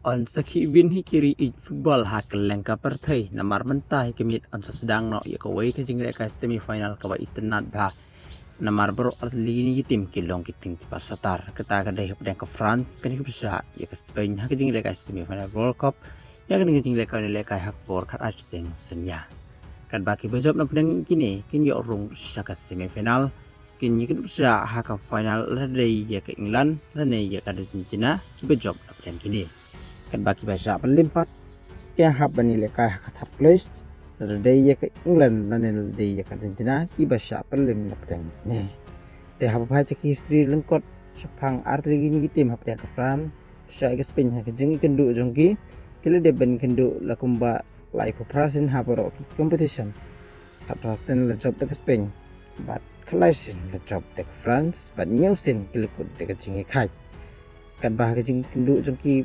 On saki win hikiri i football hakal lengka pertai namar mentah hikimit on sedang no ya kawai ke jingle ka semifinal kawa itenat bah namar bro artli ni tim kilong kiting pas satar kata ka dai pedang ke France kan ke bisa ya ke Spain hak jingle ka semifinal World Cup ya kan jingle ka nilai ka hak bor kat arteng senya kan baki bejab na pedang kini kin ya urung saka semifinal kin yikin bisa hak final ladai ya ke England ladai ya ka Argentina bejab na pedang kini kan baki bahasa pelimpat yang hab nilai kah third place dari ya ke England dan dari ya ke Argentina ki bahasa pelim na pedang ne te hab bahasa ki history lengkot sepang arti gini tim hab ke France sa ke Spain ha ke jengi kendu jongki kile de ben kendu la kumba lai populasin ha boro ki competition hatrasen la job ke Spain but kalasin la job ke France but nyusin kile kut ke jengi khai kan bah ke jengi kendu jongki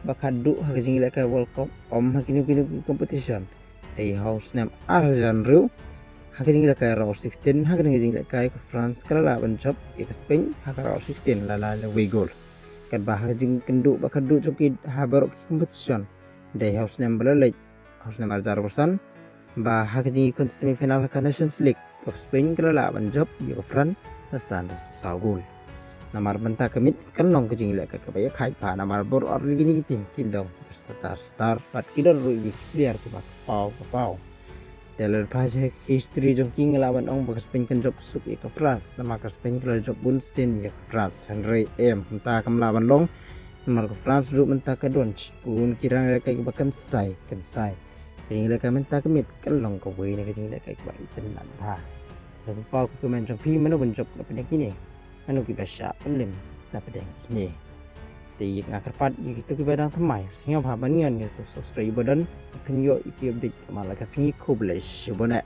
bakadu hak jingle ka World Cup om hakinu kinu competition dei house name Arjan Ru hak jingle ka round 16 hak jingle ka France kala ban job ke Spain hak round 16 la we goal kan bah jing kendu bakadu joki habar competition dei house name balai house name Arjan Rusan bah hak jing semifinal ka Nations League ke Spain kala ban job ke France pesan saugul namar benta kemit kenong ke jingla ke kebaya khai pa namar bor or gini tim kindong star pat kidor rugi clear tu pau teler paje history jong king lawan ong bagas pen kan job suk ke France nama ka Spain kala job bun sin ya France Henry M benta kam lawan long namar ke France ru benta ka don pun kirang ka bakan sai jingla ka benta kemit kenong ke we ne ke jingla ka ba iten nan ha sebab ko men jong pi mano ben job pen kini anu ki basya pelim na pedang kini ti ngakar pat gitu ki badang temai singa bhabanian gitu subscribe dan penyo iki update malaka singi kublai shibona